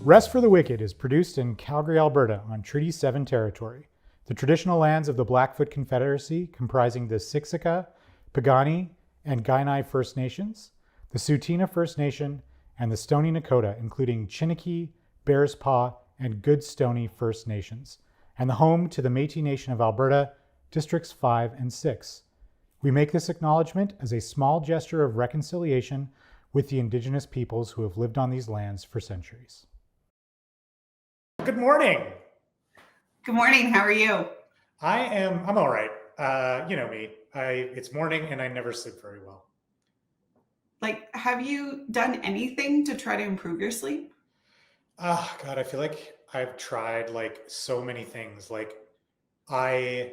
Rest for the Wicked is produced in Calgary, Alberta on Treaty 7 territory, the traditional lands of the Blackfoot Confederacy comprising the Siksika, Piikani, and Kainai First Nations, the Tsuut'ina First Nation, and the Stoney Nakoda, including Chiniki, Bears Paw, and Goodstoney First Nations, and the home to the Métis Nation of Alberta, Districts 5 and 6. We make this acknowledgement as a small gesture of reconciliation with the Indigenous peoples who have lived on these lands for centuries. Good morning. Good morning. How are you? I'm all right. You know me. It's morning and I never sleep very well. Have you done anything to try to improve your sleep? Oh God, I feel like I've tried so many things. I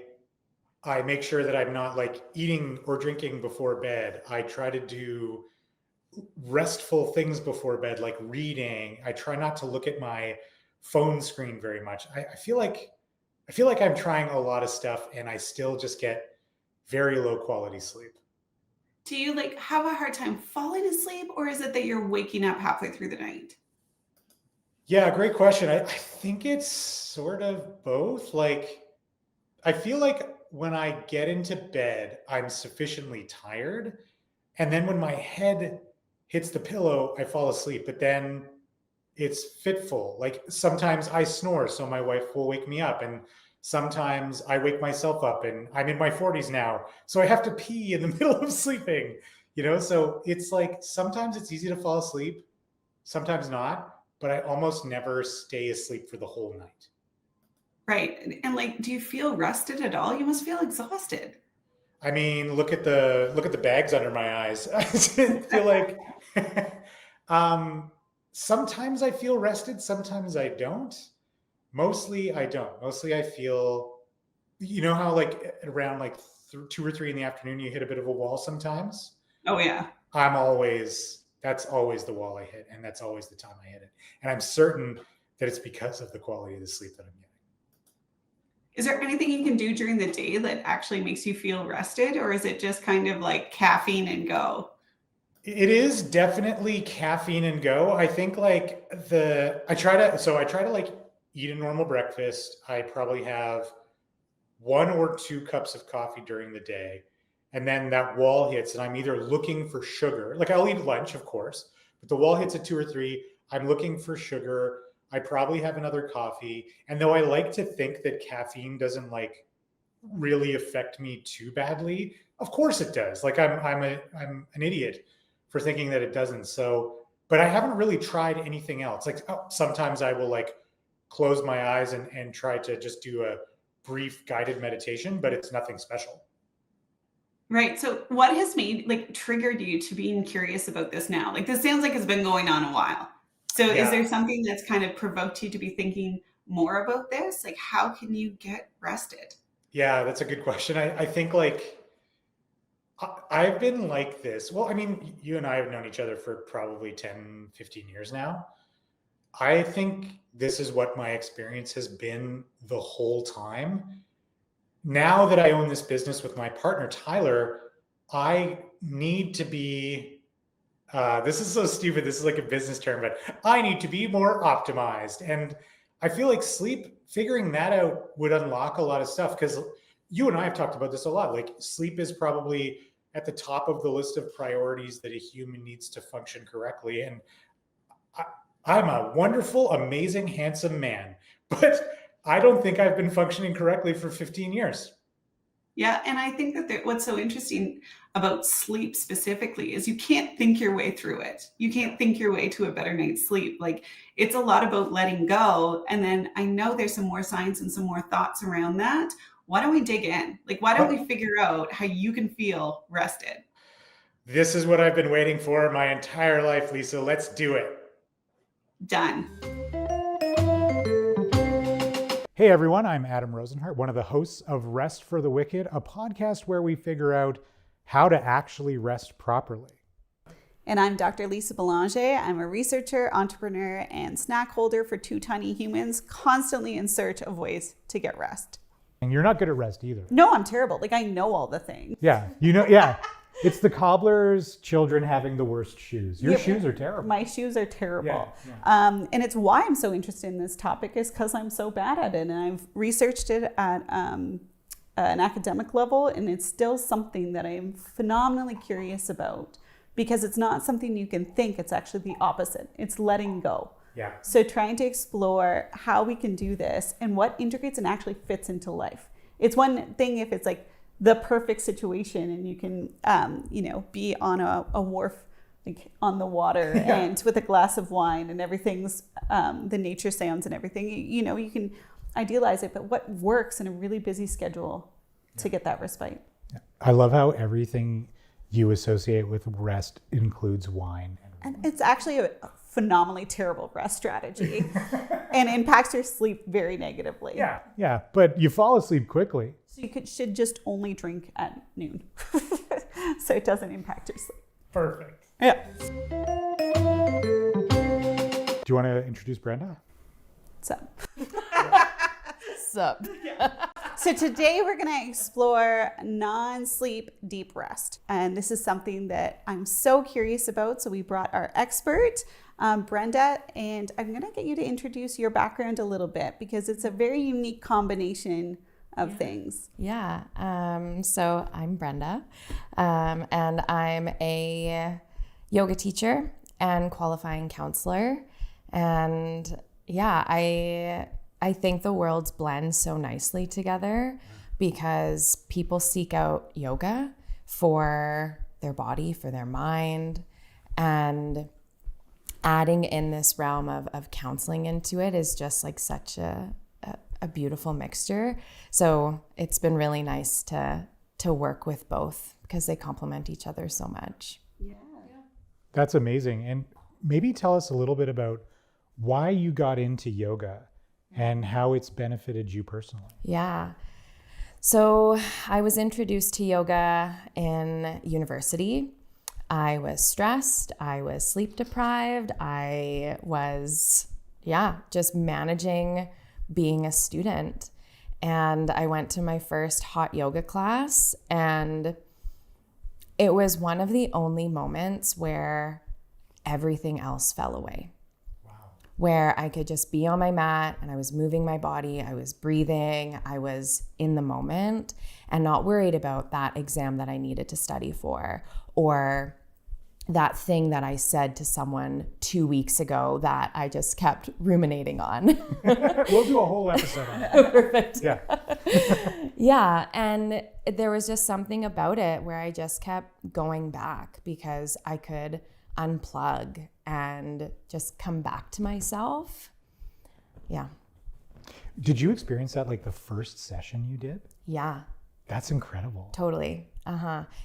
make sure that I'm not eating or drinking before bed. I try to do restful things before bed, like reading. I try not to look at my phone screen very much. I feel like I'm trying a lot of stuff and I still just get very low quality sleep. Do you have a hard time falling asleep, or is it that you're waking up halfway through the night? Yeah, great question. I think it's sort of both. I feel like when I get into bed, I'm sufficiently tired. And then when my head hits the pillow, I fall asleep. But then it's fitful. Sometimes I snore, so my wife will wake me up. And sometimes I wake myself up, and I'm in my 40s now, so I have to pee in the middle of sleeping, So it's sometimes it's easy to fall asleep, sometimes not, but I almost never stay asleep for the whole night. Right. And do you feel rested at all? You must feel exhausted. I mean, look at the bags under my eyes. I feel like sometimes I feel rested, sometimes I don't. Mostly I don't. Mostly I feel, how around 2 or 3 in the afternoon, you hit a bit of a wall sometimes. Oh yeah. That's always the wall I hit. And that's always the time I hit it. And I'm certain that it's because of the quality of the sleep that I'm getting. Is there anything you can do during the day that actually makes you feel rested? Or is it just kind of like caffeine and go? It is definitely caffeine and go. I think I try to eat a normal breakfast. I probably have 1 or 2 cups of coffee during the day. And then that wall hits and I'm either looking for sugar. I'll eat lunch, of course, but the wall hits at 2 or 3. I'm looking for sugar. I probably have another coffee. And though I like to think that caffeine doesn't really affect me too badly, of course it does. I'm an idiot for thinking that it doesn't. So, but I haven't really tried anything else. Sometimes I will close my eyes and try to just do a brief guided meditation, but it's nothing special. Right. So what has triggered you to being curious about this now? This sounds like it's been going on a while. So Yeah. Is there something that's kind of provoked you to be thinking more about this? How can you get rested? Yeah, that's a good question. I think I've been like this. Well, I mean, you and I have known each other for probably 10, 15 years now. I think this is what my experience has been the whole time. Now that I own this business with my partner, Tyler, I need to be, this is so stupid. This is a business term, but I need to be more optimized. And I feel like figuring that out would unlock a lot of stuff, because you and I have talked about this a lot. Sleep is probably at the top of the list of priorities that a human needs to function correctly. And I'm a wonderful, amazing, handsome man, but I don't think I've been functioning correctly for 15 years. Yeah. And I think that what's so interesting about sleep specifically is you can't think your way through it. You can't think your way to a better night's sleep. It's a lot about letting go. And then I know there's some more science and some more thoughts around that. Why don't we dig in? Why don't we figure out how you can feel rested? This is what I've been waiting for my entire life, Lisa. Let's do it. Done. Hey everyone, I'm Adam Rozenhart, one of the hosts of Rest for the Wicked, a podcast where we figure out how to actually rest properly. And I'm Dr. Lisa Bélanger. I'm a researcher, entrepreneur, and snack holder for two tiny humans, constantly in search of ways to get rest. And you're not good at rest either. No, I'm terrible. Like, I know all the things. Yeah, yeah. It's the cobbler's children having the worst shoes. Your shoes are terrible. My shoes are terrible. Yeah. And it's why I'm so interested in this topic is because I'm so bad at it. And I've researched it at an academic level, and it's still something that I'm phenomenally curious about because it's not something you can think. It's actually the opposite. It's letting go. Yeah. So trying to explore how we can do this and what integrates and actually fits into life. It's one thing if it's like the perfect situation and you can, be on a wharf, like on the water and with a glass of wine and everything's, the nature sounds and everything, you can idealize it, but what works in a really busy schedule to get that respite? Yeah. I love how everything you associate with rest includes wine. And it's actually a phenomenally terrible rest strategy and impacts your sleep very negatively. Yeah, but you fall asleep quickly. So you should just only drink at noon so it doesn't impact your sleep. Perfect. Yeah. Do you want to introduce Brenda? Sup. So today we're going to explore non-sleep deep rest. And this is something that I'm so curious about. So we brought our expert, Brenda, and I'm going to get you to introduce your background a little bit because it's a very unique combination of things. Yeah. So I'm Brenda, and I'm a yoga teacher and qualifying counselor. And yeah, I think the worlds blend so nicely together because people seek out yoga for their body, for their mind, and adding in this realm of counseling into it is just like such a beautiful mixture. So it's been really nice to work with both because they complement each other so much. Yeah. That's amazing. And maybe tell us a little bit about why you got into yoga and how it's benefited you personally. Yeah. So I was introduced to yoga in university. I was stressed. I was sleep deprived. I was, just managing being a student. And I went to my first hot yoga class, and it was one of the only moments where everything else fell away. Where I could just be on my mat and I was moving my body, I was breathing, I was in the moment and not worried about that exam that I needed to study for or that thing that I said to someone 2 weeks ago that I just kept ruminating on. We'll do a whole episode on that. Perfect. Yeah. Yeah, and there was just something about it where I just kept going back because I could unplug and just come back to myself. Yeah. Did you experience that like the first session you did? Yeah. That's incredible. Totally.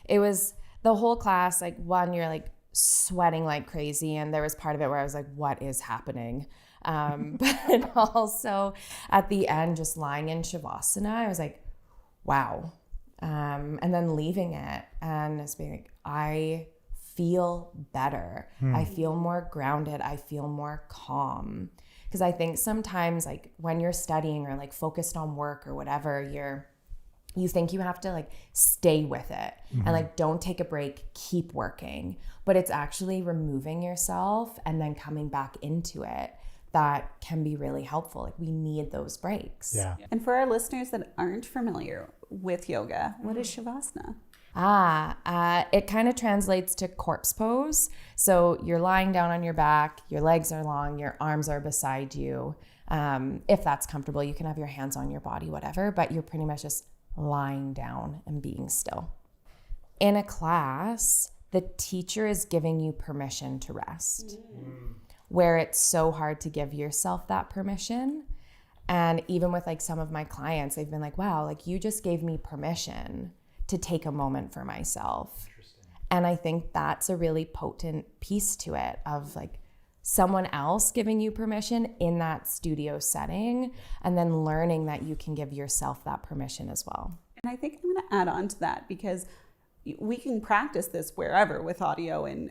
It was the whole class, like one, you're like sweating like crazy. And there was part of it where I was like, what is happening? But also at the end, just lying in Shavasana, I was like, wow. And then leaving it and just being like, I feel better. I feel more grounded. I feel more calm. Because I think sometimes like when you're studying or like focused on work or whatever, you think you have to like stay with it and like don't take a break, keep working. But it's actually removing yourself and then coming back into it that can be really helpful. Like we need those breaks. Yeah. And for our listeners that aren't familiar with yoga, what is Shavasana? It kind of translates to corpse pose. So you're lying down on your back, your legs are long, your arms are beside you. If that's comfortable, you can have your hands on your body, whatever, but you're pretty much just lying down and being still. In a class, the teacher is giving you permission to rest, where it's so hard to give yourself that permission. And even with like some of my clients, they've been like, wow, like you just gave me permission to take a moment for myself. And I think that's a really potent piece to it of like someone else giving you permission in that studio setting and then learning that you can give yourself that permission as well. And I think I'm going to add on to that because we can practice this wherever with audio, and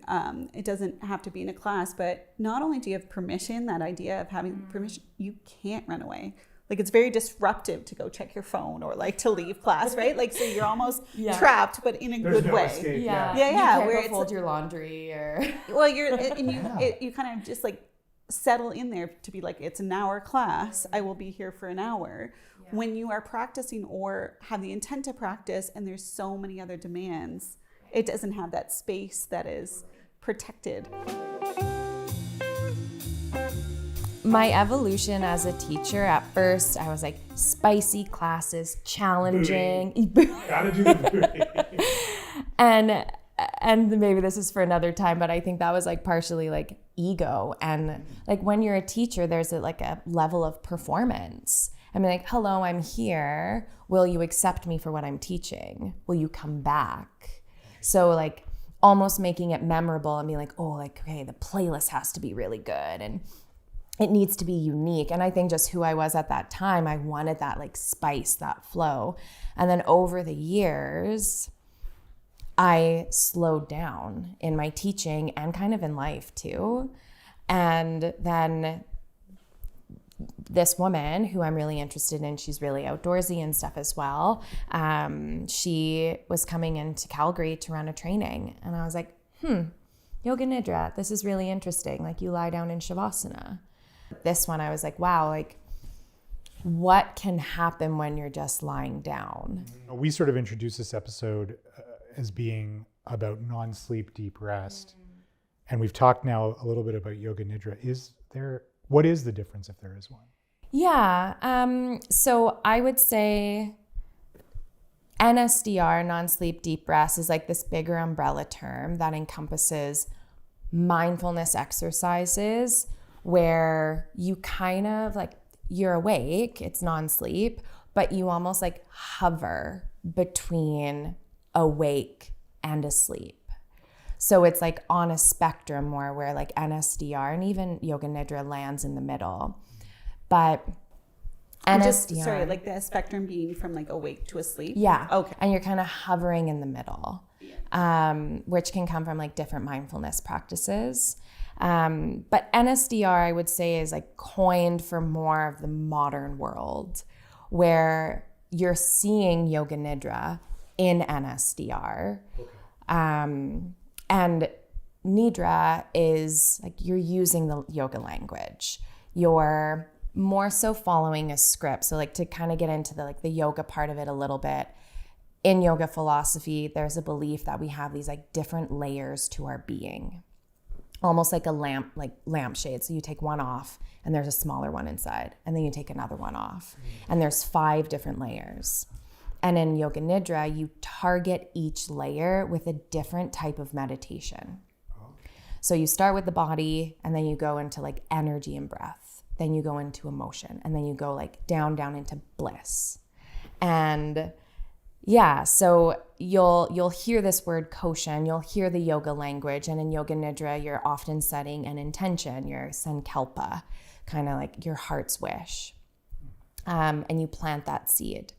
it doesn't have to be in a class. But not only do you have permission, that idea of having permission, you can't run away. Like, it's very disruptive to go check your phone or like to leave class, right? Like, so you're almost trapped, but in a good way. Escape, Yeah. Yeah. You can't Where go it's fold your laundry or. Well, you kind of just like settle in there to be like, it's an hour class. I will be here for an hour. Yeah. When you are practicing or have the intent to practice, and there's so many other demands, it doesn't have that space that is protected. My evolution as a teacher, at first, I was like, spicy classes, challenging. Gotta do the booty. And maybe this is for another time, but I think that was like partially like ego. And like when you're a teacher, there's a level of performance. I mean, like, hello, I'm here. Will you accept me for what I'm teaching? Will you come back? So like almost making it memorable and being like, oh, like, okay, the playlist has to be really good and it needs to be unique. And I think just who I was at that time, I wanted that like spice, that flow. And then over the years, I slowed down in my teaching and kind of in life too. And then this woman who I'm really interested in, she's really outdoorsy and stuff as well. She was coming into Calgary to run a training. And I was like, Yoga Nidra, this is really interesting. Like, you lie down in Shavasana. This one, I was like, wow, like, what can happen when you're just lying down? We sort of introduced this episode as being about non-sleep, deep rest. And we've talked now a little bit about Yoga Nidra. What is the difference if there is one? Yeah. So I would say NSDR, non-sleep, deep rest, is like this bigger umbrella term that encompasses mindfulness exercises where you kind of like, you're awake, it's non-sleep, but you almost like hover between awake and asleep. So it's like on a spectrum more where like NSDR and even Yoga Nidra lands in the middle. But NSDR... Sorry, like the spectrum being from like awake to asleep? Yeah. Okay. And you're kind of hovering in the middle, which can come from like different mindfulness practices. But NSDR, I would say, is like coined for more of the modern world where you're seeing Yoga Nidra in NSDR. Okay. And Nidra is like you're using the yoga language. You're more so following a script. So like to kind of get into the yoga part of it a little bit. In yoga philosophy, there's a belief that we have these like different layers to our being. Almost like a lampshade. So you take one off and there's a smaller one inside, and then you take another one off. And there's 5 different layers. And in Yoga Nidra, you target each layer with a different type of meditation. So you start with the body, and then you go into like energy and breath. Then you go into emotion, and then you go like down into bliss. And yeah, so you'll hear this word koshan, you'll hear the yoga language, and in Yoga Nidra, you're often setting an intention, your sankalpa, kind of like your heart's wish. And you plant that seed.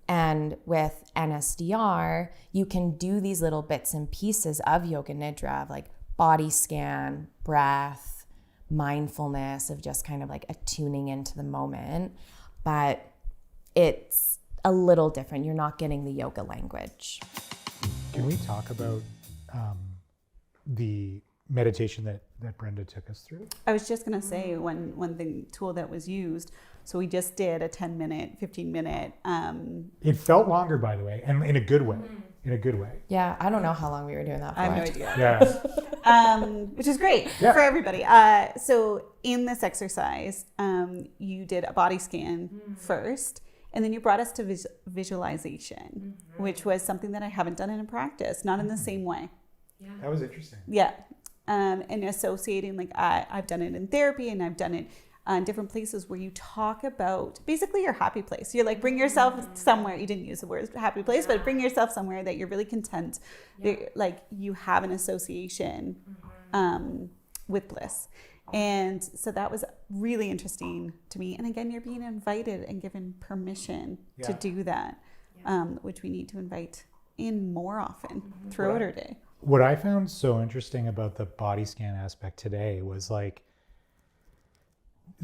And with NSDR, you can do these little bits and pieces of Yoga Nidra, of like body scan, breath, mindfulness, of just kind of like attuning into the moment. But it's a little different. You're not getting the yoga language. Can we talk about the meditation that Brenda took us through? I was just going to say one thing, tool that was used. So we just did a 10-minute, 15-minute. It felt longer, by the way, and in a good way. In a good way. Yeah, I don't know how long we were doing that for. I have no idea. Yeah. Which is great for everybody. So in this exercise, you did a body scan first, and then you brought us to visualization, which was something that I haven't done in practice, not in the same way. Yeah. That was interesting. Yeah. And associating, like I've done it in therapy, and I've done it in different places where you talk about basically your happy place. You're like, bring yourself somewhere. You didn't use the word happy place, but bring yourself somewhere that you're really content. Like you have an association with bliss. And so that was really interesting to me. And again, you're being invited and given permission to do that, which we need to invite in more often throughout our day. What I found so interesting about the body scan aspect today was like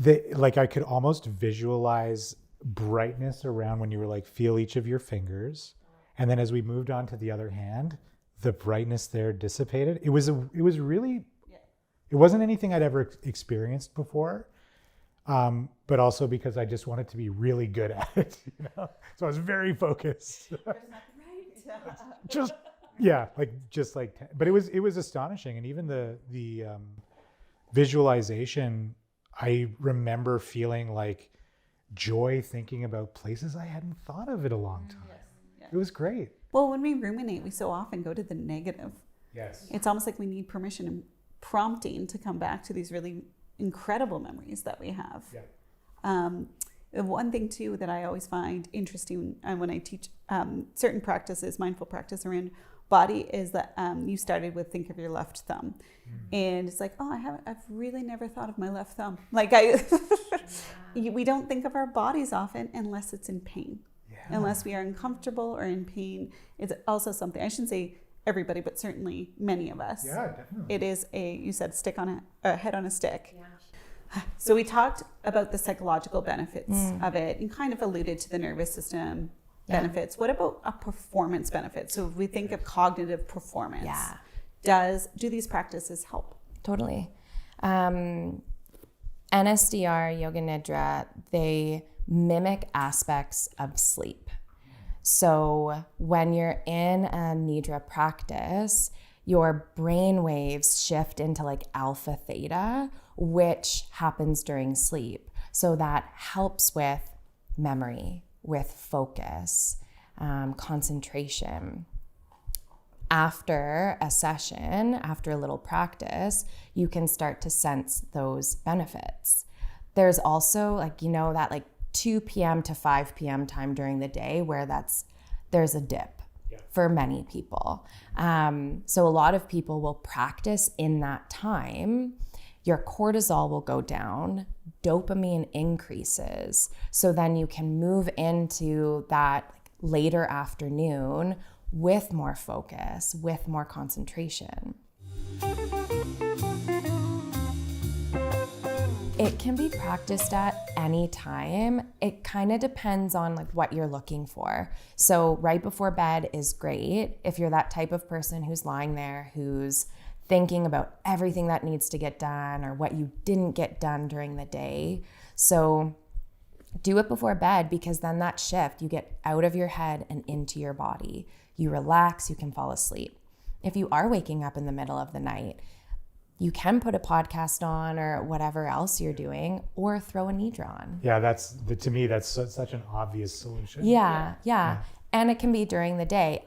I could almost visualize brightness around when you were like, feel each of your fingers. And then as we moved on to the other hand, the brightness there dissipated. It was really, it wasn't anything I'd ever experienced before. But also because I just wanted to be really good at it, you know? So I was very focused. But it was astonishing. And even the visualization, I remember feeling like joy thinking about places I hadn't thought of in a long time. Yes. It was great. Well, when we ruminate, we so often go to the negative. Yes. It's almost like we need permission and prompting to come back to these really incredible memories that we have. Yeah. One thing too that I always find interesting when I teach certain practices, mindful practice around body, is that you started with think of your left thumb. And it's like, I've really never thought of my left thumb. Like we don't think of our bodies often unless it's in pain. Unless we are uncomfortable or in pain. It's also something, I shouldn't say everybody, but certainly many of us. Yeah, definitely. It is you said stick on a head on a stick. Yeah. So we talked about the psychological benefits of it and kind of alluded to the nervous system benefits. What about a performance benefit? So if we think of cognitive performance, do these practices help? Totally. NSDR, Yoga Nidra, they mimic aspects of sleep. So when you're in a Nidra practice, your brain waves shift into like alpha theta, which happens during sleep. So that helps with memory, with focus, concentration. After a session, after a little practice, you can start to sense those benefits. There's also that 2 p.m. to 5 p.m. time during the day where there's a dip for many people. So a lot of people will practice in that time. Your cortisol will go down, dopamine increases. So then you can move into that later afternoon with more focus, with more concentration. It can be practiced at any time. It kind of depends on what you're looking for. So right before bed is great if you're that type of person who's lying there, who's thinking about everything that needs to get done or what you didn't get done during the day. So do it before bed, because then that shift, you get out of your head and into your body. You relax, you can fall asleep. If you are waking up in the middle of the night, you can put a podcast on or whatever else you're doing, or throw a Nidra on. Yeah, to me, that's such an obvious solution. Yeah. And it can be during the day.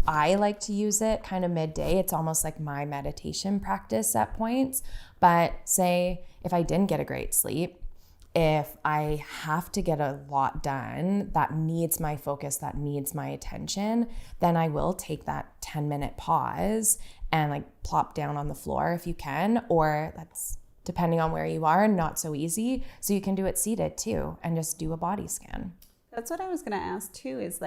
I like to use it kind of midday. It's almost like my meditation practice at points. But say if I didn't get a great sleep, if I have to get a lot done that needs my focus, that needs my attention, then I will take that 10-minute pause and plop down on the floor if you can, or that's depending on where you are, not so easy. So you can do it seated too and just do a body scan. That's what I was going to ask too, is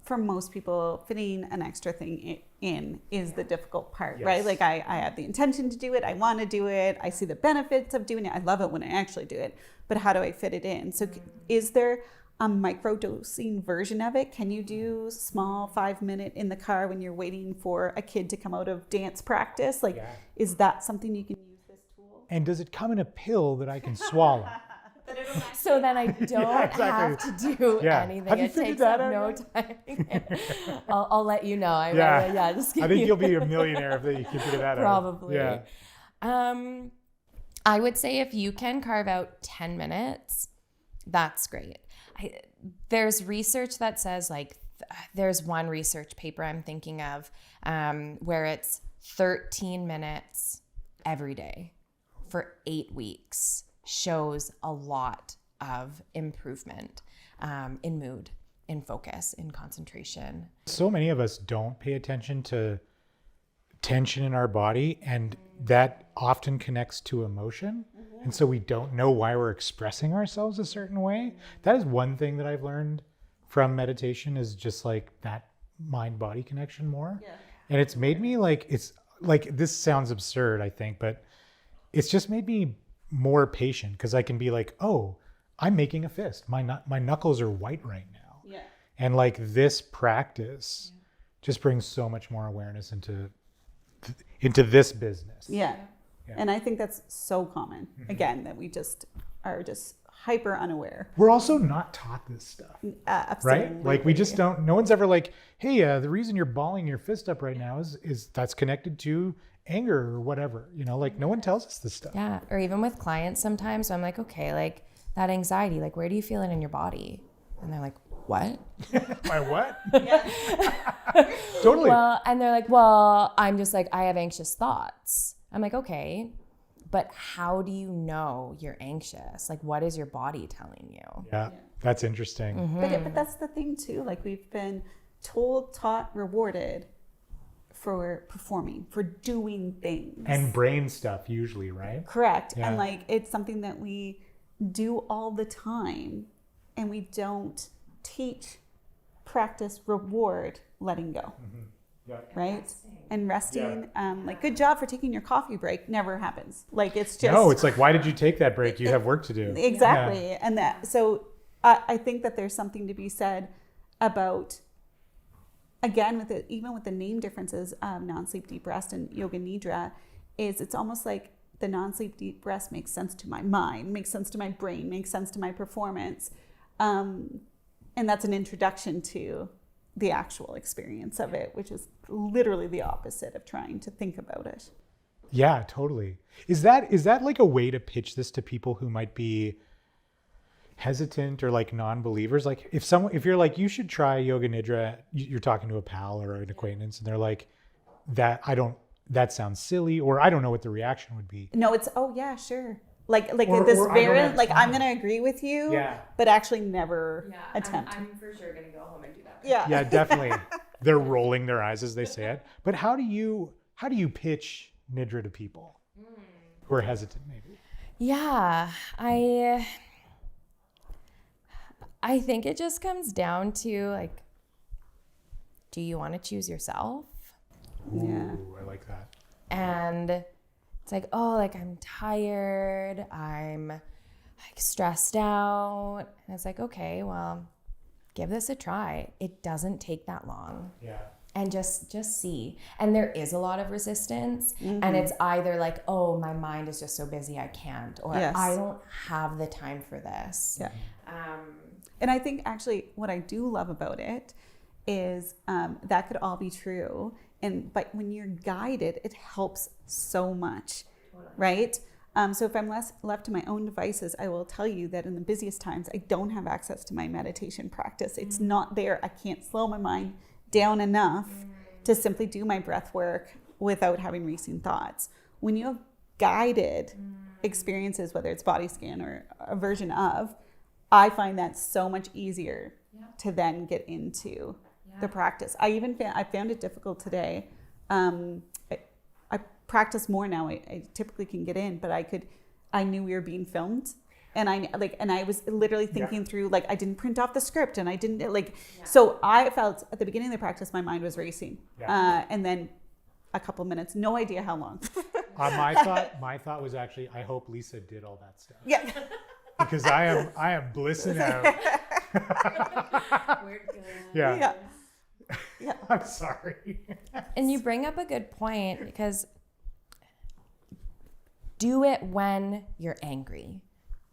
for most people, fitting an extra thing in is the difficult part, right? I have the intention to do it. I want to do it. I see the benefits of doing it. I love it when I actually do it. But how do I fit it in? So is there a micro-dosing version of it? Can you do small 5-minute in the car when you're waiting for a kid to come out of dance practice? Is that something you can use this tool? And does it come in a pill that I can swallow? So then I don't have to do anything. Have you it figured takes that up out no time. I'll let you know. I think you'll be a millionaire if you can figure that Probably. out. Yeah. I would say if you can carve out 10 minutes, that's great. There's research that says there's one research paper I'm thinking of where it's 13 minutes every day for 8 weeks. Shows a lot of improvement in mood, in focus, in concentration. So many of us don't pay attention to tension in our body, and that often connects to emotion. And so we don't know why we're expressing ourselves a certain way. That is one thing that I've learned from meditation, is just that mind-body connection more. Yeah. And it's made me like, it's like, this sounds absurd, I think, but it's just made me more patient, because I can be like, oh, I'm making a fist. My knuckles are white right now. Yeah. And like this practice just brings so much more awareness into this business. Yeah. Yeah. And I think that's so common, again, that we just are just hyper unaware. We're also not taught this stuff, Absolutely. right? Like we just don't, no one's ever like, hey, the reason you're balling your fist up right now is that's connected to anger or whatever, you know, like no one tells us this stuff. Yeah. Or even with clients sometimes, so I'm like, okay, like that anxiety, like where do you feel it in your body? And they're like, what? My what? Totally. Well, and they're like, well, I'm just like, I have anxious thoughts. I'm like, okay, but how do you know you're anxious? Like, what is your body telling you? Yeah, that's interesting. Mm-hmm. But that's the thing too. Like we've been told, taught, rewarded for performing, for doing things. And brain stuff usually, right? Correct. Yeah. And like it's something that we do all the time, and we don't teach, practice, reward, letting go. Yeah. Right? And resting. Like good job for taking your coffee break never happens. Like it's just No, it's like, why did you take that break? You have work to do. exactly. Yeah. And that so I think that there's something to be said about, again, with it, even with the name differences of non-sleep deep rest and Yoga Nidra, is it's almost like the non-sleep deep rest makes sense to my mind, makes sense to my brain, makes sense to my performance. And that's an introduction to the actual experience of it, which is literally the opposite of trying to think about it. Yeah, totally. Is that like a way to pitch this to people who might be hesitant or like non-believers? Like if you're like, you should try Yoga Nidra, you're talking to a pal or an acquaintance and they're like, that sounds silly, or I don't know what the reaction would be. No, it's, oh yeah, sure. Like Or this I don't very, have like, I'm time. going to agree with you, Yeah. but actually never attempt. I'm for sure going to go home and do that. Yeah. Yeah, definitely. They're rolling their eyes as they say it. But how do you pitch Nidra to people who are hesitant maybe? Yeah, I think it just comes down to like, do you want to choose yourself? Yeah. Ooh, I like that. And it's like, oh, like I'm tired, I'm like stressed out. And it's like, okay, well, give this a try. It doesn't take that long. Yeah. And just see. And there is a lot of resistance. And it's either like, oh, my mind is just so busy I can't, or Yes. I don't have the time for this. Yeah. And I think actually what I do love about it is that could all be true. But when you're guided, it helps so much, right? So if I'm left to my own devices, I will tell you that in the busiest times, I don't have access to my meditation practice. It's not there. I can't slow my mind down enough to simply do my breath work without having racing thoughts. When you have guided experiences, whether it's body scan or a version of, I find that so much easier to then get into the practice. I found it difficult today. I practice more now. I typically can get in, but I knew we were being filmed, and I was literally thinking through, like, I didn't print off the script, and I didn't so I felt at the beginning of the practice my mind was racing, and then a couple minutes, no idea how long. My thought was actually, I hope Lisa did all that stuff. Yeah. Because I am blissing out. We're good. Yeah. Yeah. I'm sorry. And you bring up a good point, because do it when you're angry.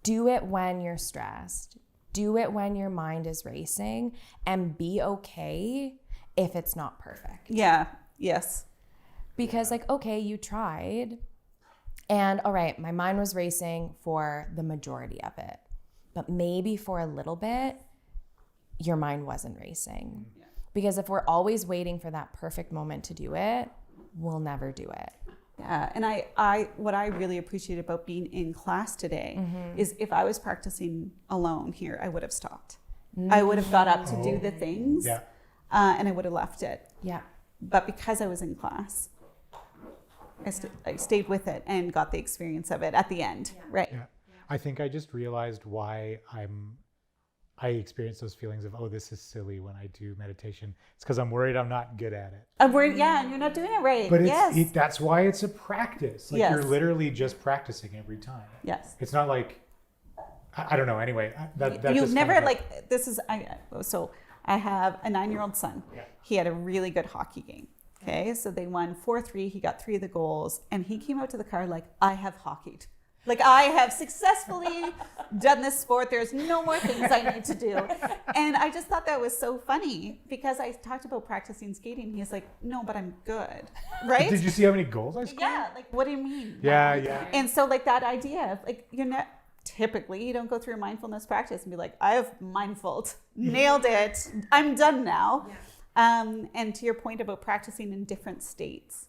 Do it when you're stressed. Do it when your mind is racing, and be okay if it's not perfect. Yeah. Yes. Because like, okay, you tried, and all right, my mind was racing for the majority of it, but maybe for a little bit, your mind wasn't racing. Because if we're always waiting for that perfect moment to do it, we'll never do it. Yeah, and what I really appreciate about being in class today is if I was practicing alone here, I would have stopped. I would have got up to do the things, and I would have left it. Yeah. But because I was in class, I stayed with it and got the experience of it at the end, right? Yeah. I think I just realized why I experience those feelings of, oh, this is silly when I do meditation. It's because I'm worried I'm not good at it. I'm worried, yeah, and you're not doing it right. But yes. That's why it's a practice. Like Yes. you're literally just practicing every time. Yes. It's not like, I don't know. Anyway, that You've just never kind of like, this is, so I have a 9-year-old son. Yeah. He had a really good hockey game. Okay. So they won 4-3. He got 3 of the goals and he came out to the car like, I have hockeyed. Like I have successfully done this sport. There's no more things I need to do. And I just thought that was so funny because I talked about practicing skating. He's like, no, but I'm good. Right? Did you see how many goals I scored? Yeah. Like, what do you mean? Yeah. And so like that idea of like, you're not, typically you don't go through a mindfulness practice and be like, I have mindfuled, nailed it. I'm done now. Yeah. And to your point about practicing in different states,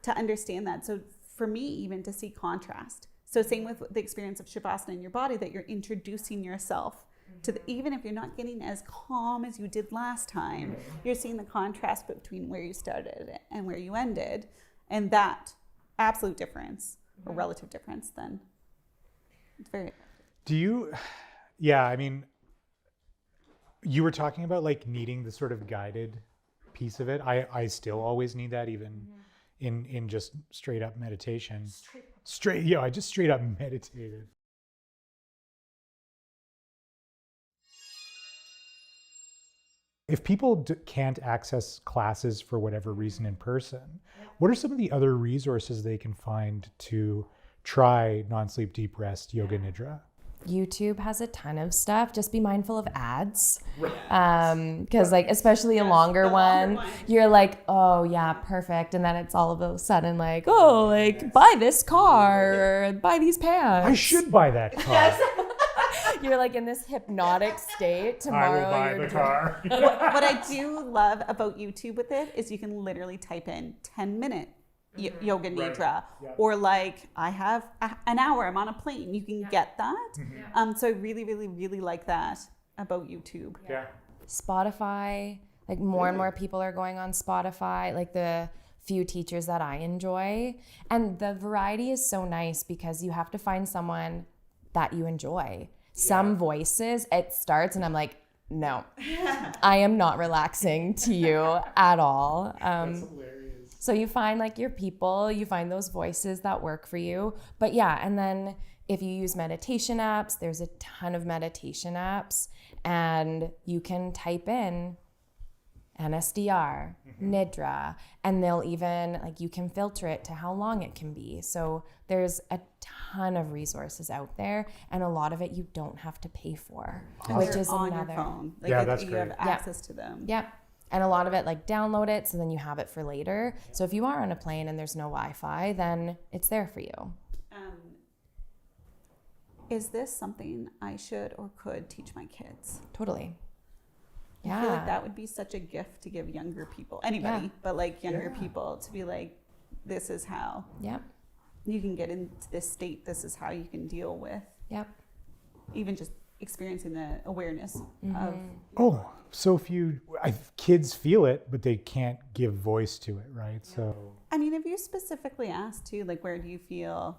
to understand that. So for me, even to see contrast. So same with the experience of Shavasana in your body, that you're introducing yourself to the, even if you're not getting as calm as you did last time, you're seeing the contrast between where you started and where you ended. And that absolute difference or relative difference, then it's very effective. Do you, yeah, I mean, you were talking about like needing the sort of guided piece of it. I still always need that even in just straight up meditation. I just straight up meditated. If people can't access classes for whatever reason in person, what are some of the other resources they can find to try non-sleep deep rest yoga nidra? YouTube has a ton of stuff. Just be mindful of ads. Because like, especially a longer one, you're like, oh yeah, perfect. And then it's all of a sudden like, oh, like buy this car or buy these pants. I should buy that car. You're like in this hypnotic state. Tomorrow I will buy the car. What I do love about YouTube with it is you can literally type in 10-minute Yoga Nidra, or like I have an hour, I'm on a plane. You can get that. So I really, really, really like that about YouTube. Yeah. Spotify, like more and more people are going on Spotify, like the few teachers that I enjoy. And the variety is so nice because you have to find someone that you enjoy. Some voices, it starts and I'm like, no, I am not relaxing to you at all. That's hilarious. So you find like your people, you find those voices that work for you. But yeah, and then if you use meditation apps, there's a ton of meditation apps and you can type in NSDR, Nidra, and they'll even, like you can filter it to how long it can be. So there's a ton of resources out there and a lot of it you don't have to pay for, which is on another. your phone. Like that's you great. have access to them. Yep. And a lot of it, like download it so then you have it for later. So if you are on a plane and there's no Wi-Fi, then it's there for you. Is this something I should or could teach my kids? Totally. I feel like that would be such a gift to give younger people, anybody, but like younger people, to be like, this is how you can get into this state. This is how you can deal with even just experiencing the awareness of. Oh, so kids feel it, but they can't give voice to it, right? So I mean, if you specifically ask too, like, where do you feel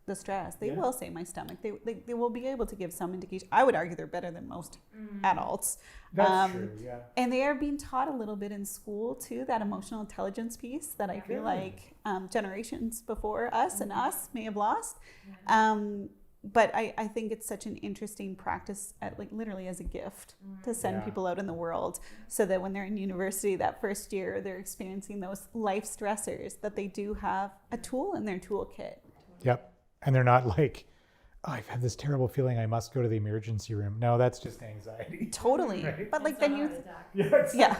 the stress? They will say my stomach. They will be able to give some indication. I would argue they're better than most adults. that's true, And they are being taught a little bit in school too, that emotional intelligence piece that I feel like generations before us and us may have lost. But I think it's such an interesting practice, at, like literally as a gift, to send people out in the world, so that when they're in university that first year, they're experiencing those life stressors, that they do have a tool in their toolkit. Yep. And they're not like, oh, I've had this terrible feeling I must go to the emergency room. No, that's just anxiety. Totally. Right? But like then you, Yeah.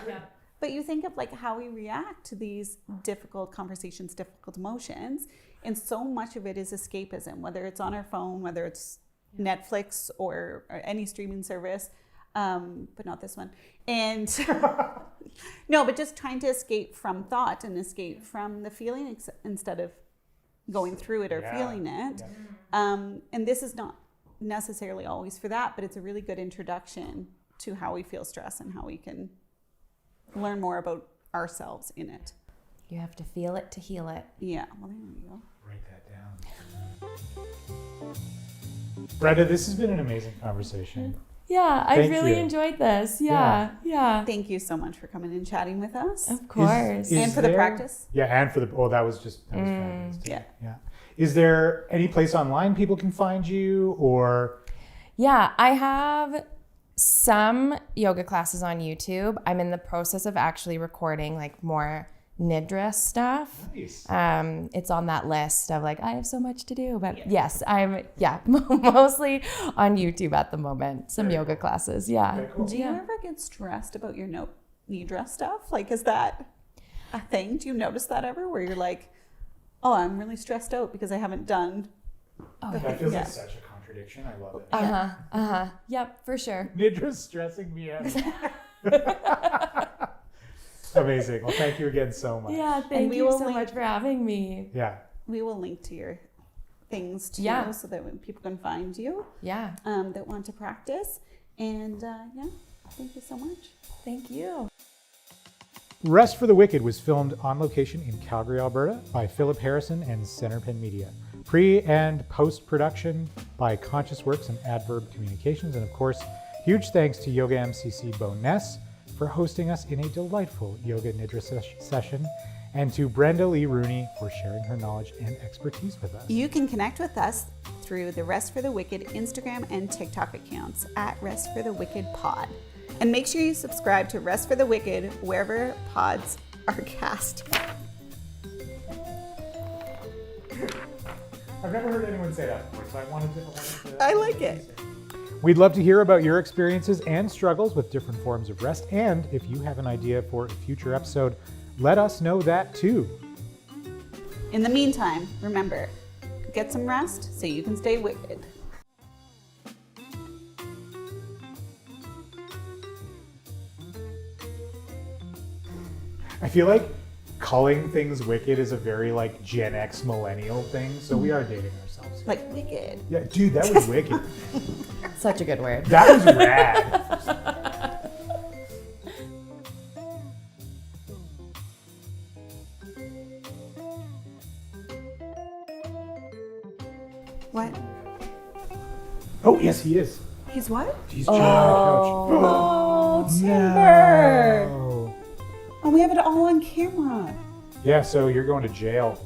but you think of like how we react to these difficult conversations, difficult emotions, and so much of it is escapism, whether it's on our phone, whether it's Netflix or any streaming service, but not this one. And no, but just trying to escape from thought and escape from the feeling instead of going through it or feeling it. And this is not necessarily always for that, but it's a really good introduction to how we feel stress and how we can learn more about ourselves in it. You have to feel it to heal it. Yeah, well, there we go. Write that down. Brenda, this has been an amazing conversation. Yeah, I Thank really you. enjoyed this. Yeah. Thank you so much for coming and chatting with us. Of course. And for the practice. Yeah, and for the that was fabulous too. Yeah. Yeah. Is there any place online people can find you, or? Yeah, I have some yoga classes on YouTube. I'm in the process of actually recording like more Nidra stuff. Nice. It's on that list of like, I have so much to do, but yes, I'm mostly on YouTube at the moment. Some yoga classes. Yeah. Okay, cool. Do you ever get stressed about your Nidra stuff? Like, is that a thing? Do you notice that ever where you're like, oh, I'm really stressed out because I haven't done. That feels Yeah. like such a contradiction. I love it. Yep, for sure. Nidra's stressing me out. Amazing. Well, thank you again so much. Yeah, thank we you will so link- much for having me. Yeah. We will link to your things too, Yeah. so that when people can find you Yeah, that want to practice. And thank you so much. thank you. Rest for the Wicked was filmed on location in Calgary, Alberta by Philip Harrison and Centerpin Media. Pre and post production by Conscious Works and Adverb Communications. And of course, huge thanks to Yoga MCC Bo Ness for hosting us in a delightful Yoga Nidra session, and to Brenda Lee Rooney for sharing her knowledge and expertise with us. You can connect with us through the Rest for the Wicked Instagram and TikTok accounts at Rest for the Wicked Pod. And make sure you subscribe to Rest for the Wicked wherever pods are cast. I've never heard anyone say that before, so I wanted to I like it. We'd love to hear about your experiences and struggles with different forms of rest. And if you have an idea for a future episode, let us know that too. In the meantime, remember, get some rest so you can stay wicked. I feel like calling things wicked is a very like Gen X millennial thing. So we are dating ourselves. Like wicked. Yeah, dude, that was wicked. Such a good word. That was rad. What? Oh, yes, he is. He's what? He's chilling on the couch. Oh, Timber. No. Oh, we have it all on camera. Yeah, so you're going to jail.